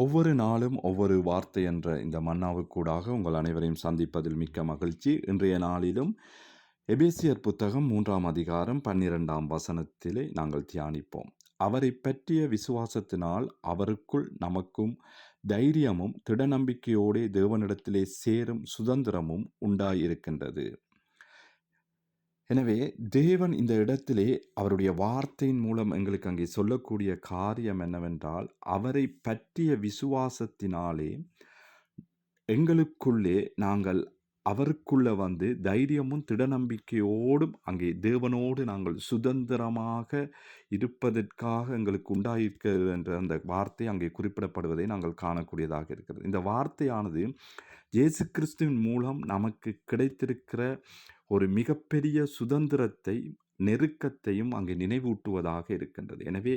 ஒவ்வொரு நாளும் ஒவ்வொரு வார்த்தை என்ற இந்த மன்னாவுக்கூடாக உங்கள் அனைவரையும் சந்திப்பதில் மிக்க மகிழ்ச்சி. இன்றைய நாளிலும் எபேசியர் புத்தகம் 3ஆம் அதிகாரம் 12ஆம் வசனத்திலே நாங்கள் தியானிப்போம். அவரை பற்றிய விசுவாசத்தினால் அவருக்குள் நமக்கும் தைரியமும் திடநம்பிக்கையோடே தேவனிடத்திலே சேரும் சுதந்திரமும் உண்டாயிருக்கின்றது. எனவே தேவன் இந்த இடத்திலே அவருடைய வார்த்தையின் மூலம் எங்களுக்கு அங்கே சொல்லக்கூடிய காரியம் என்னவென்றால், அவரை பற்றிய விசுவாசத்தினாலே எங்களுக்குள்ளே நாங்கள் அவருக்குள்ள தைரியமும் திடநம்பிக்கையோடும் அங்கே தேவனோடு நாங்கள் சுதந்திரமாக இருப்பதற்காக எங்களுக்கு உண்டாயிருக்கிறது என்ற அந்த வார்த்தை அங்கே குறிப்பிடப்படுவதை நாங்கள் காணக்கூடியதாக இருக்கிறது. இந்த வார்த்தையானது இயேசு கிறிஸ்துவின் மூலம் நமக்கு கிடைத்திருக்கிற ஒரு மிகப்பெரிய சுதந்திரத்தை நெருக்கத்தையும் அங்கே நினைவூட்டுவதாக இருக்கின்றது. எனவே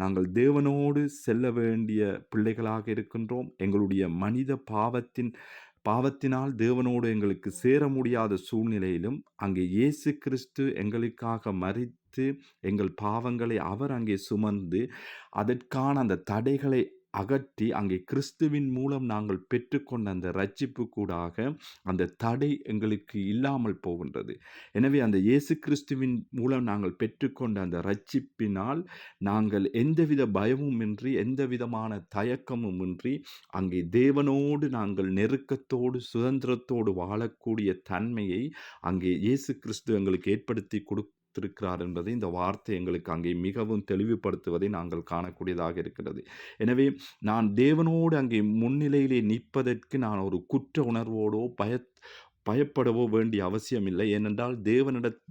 நாங்கள் தேவனோடு செல்ல வேண்டிய பிள்ளைகளாக இருக்கின்றோம். எங்களுடைய மனித பாவத்தினால் தேவனோடு எங்களுக்கு சேர முடியாத சூழ்நிலையிலும் அங்கே இயேசு கிறிஸ்து எங்களுக்காக மரித்து எங்கள் பாவங்களை அவர் அங்கே சுமந்து அதற்கான அந்த தடைகளை அகற்றி அங்கே கிறிஸ்துவின் மூலம் நாங்கள் பெற்றுக்கொண்ட அந்த இரட்சிப்பு கூடாக அந்த தடை எங்களுக்கு இல்லாமல் போகின்றது. எனவே அந்த இயேசு கிறிஸ்துவின் மூலம் நாங்கள் பெற்றுக்கொண்ட அந்த இரட்சிப்பினால் நாங்கள் எந்தவித பயமுமின்றி எந்த விதமான தயக்கமும் இன்றி அங்கே தேவனோடு நாங்கள் நெருக்கத்தோடு சுதந்திரத்தோடு வாழக்கூடிய தன்மையை அங்கே இயேசு கிறிஸ்து எங்களுக்கு ஏற்படுத்தி இருக்கிறார் என்பதை இந்த வார்த்தை எங்களுக்கு அங்கே மிகவும் தெளிவுபடுத்துவதை நாங்கள் காணக்கூடியதாக இருக்கிறது. எனவே நான் தேவனோடு அங்கே முன்னிலையிலே நிற்பதற்கு நான் ஒரு குற்ற உணர்வோடோ பயப்படவோ வேண்டிய அவசியமில்லை. ஏனென்றால்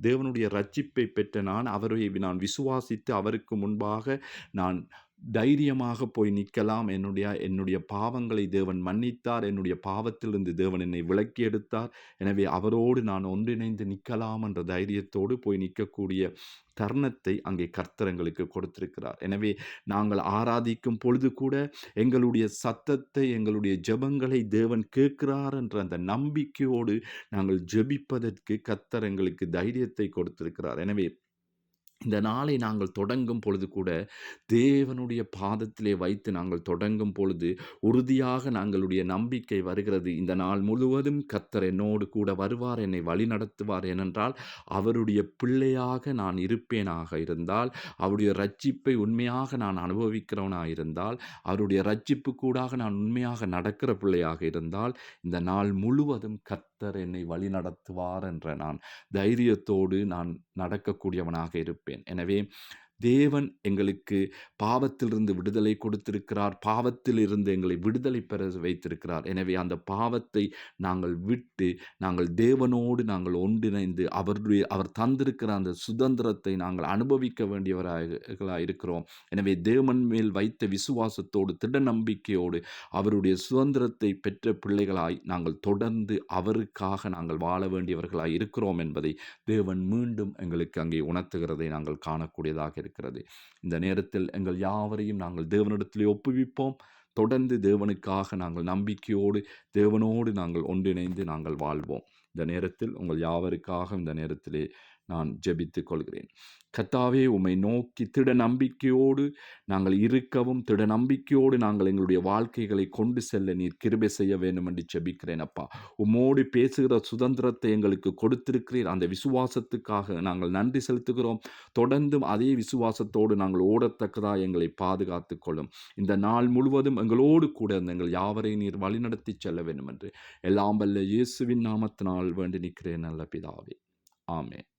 தேவனுடைய இரட்சிப்பை பெற்ற அவரை நான் விசுவாசித்து அவருக்கு முன்பாக நான் தைரியமாக போய் நிற்கலாம். என்னுடைய பாவங்களை தேவன் மன்னித்தார். என்னுடைய பாவத்திலிருந்து தேவன் என்னை விலக்கி எடுத்தார். எனவே அவரோடு நான் ஒன்றிணைந்து நிற்கலாம் என்ற தைரியத்தோடு போய் நிற்கக்கூடிய தருணத்தை அங்கே கர்த்தர் எங்களுக்கு கொடுத்திருக்கிறார். எனவே நாங்கள் ஆராதிக்கும் பொழுது கூட எங்களுடைய சத்தத்தை எங்களுடைய ஜெபங்களை தேவன் கேட்கிறார் என்ற அந்த நம்பிக்கையோடு நாங்கள் ஜெபிப்பதற்கு கர்த்தர் எங்களுக்கு தைரியத்தை கொடுத்திருக்கிறார். எனவே இந்த நாளை நாங்கள் தொடங்கும் பொழுது கூட தேவனுடைய பாதத்திலே வைத்து நாங்கள் தொடங்கும் பொழுது உறுதியாக நாங்களுடைய நம்பிக்கை வருகிறது. இந்த நாள் முழுவதும் கர்த்தர் என்னோடு கூட வருவார், என்னை வழி நடத்துவார். ஏனென்றால் அவருடைய பிள்ளையாக நான் இருப்பேனாக இருந்தால், அவருடைய இரட்சிப்பை உண்மையாக நான் அனுபவிக்கிறவனாக இருந்தால், அவருடைய இரட்சிப்பு கூடாக நான் உண்மையாக நடக்கிற பிள்ளையாக இருந்தால், இந்த நாள் முழுவதும் கர்த்தர் என்னை வழி நடத்துவார் என்ற நான் தைரியத்தோடு நான் நடக்கக்கூடியவனாக இருப்பேன். எனவே தேவன் எங்களுக்கு பாவத்திலிருந்து விடுதலை கொடுத்திருக்கிறார். பாவத்திலிருந்து எங்களை விடுதலை பெற வைத்திருக்கிறார். எனவே அந்த பாவத்தை நாங்கள் விட்டு நாங்கள் தேவனோடு நாங்கள் ஒன்றிணைந்து அவர் தந்திருக்கிற அந்த சுதந்திரத்தை நாங்கள் அனுபவிக்க வேண்டியவர்களாக இருக்கிறோம். எனவே தேவன் மேல் வைத்த விசுவாசத்தோடு திட நம்பிக்கையோடு அவருடைய சுதந்திரத்தை பெற்ற பிள்ளைகளாய் நாங்கள் தொடர்ந்து அவருக்காக நாங்கள் வாழ வேண்டியவர்களாய் இருக்கிறோம் என்பதை தேவன் மீண்டும் எங்களுக்கு அங்கே உணர்த்துகிறதை நாங்கள் காணக்கூடியதாக இருக்கிறது. இந்த நேரத்தில் எங்கள் யாவரையும் நாங்கள் தேவனிடத்திலே ஒப்புவிப்போம். தொடர்ந்து தேவனுக்காக நாங்கள் நம்பிக்கையோடு தேவனோடு நாங்கள் ஒன்றிணைந்து நாங்கள் வாழ்வோம். இந்த நேரத்தில் உங்கள் யாவருக்காக இந்த நேரத்திலே நான் ஜெபித்துக் கொள்கிறேன். கர்த்தாவே, உம்மை நோக்கி திட நம்பிக்கையோடு நாங்கள் இருக்கவும், திட நம்பிக்கையோடு நாங்கள் எங்களுடைய வாழ்க்கைகளை கொண்டு செல்ல நீர் கிருபை செய்ய வேண்டும் என்று ஜெபிக்கிறேன். அப்பா, உம்மோடு பேசுகிற சுதந்திரத்தை எங்களுக்கு கொடுத்திருக்கிறீர். அந்த விசுவாசத்துக்காக நாங்கள் நன்றி செலுத்துகிறோம். தொடர்ந்தும் அதே விசுவாசத்தோடு நாங்கள் ஓடத்தக்கதாக எங்களை பாதுகாத்துக் கொள்ளும். இந்த நாள் முழுவதும் எங்களோடு கூட எங்கள் யாவரையும் நீர் வழிநடத்தி செல்ல வேண்டும் என்று எல்லாம் வல்ல இயேசுவின் நாமத்தினால் வேண்டி நிற்கிறேன் நல்ல பிதாவே. ஆமென்.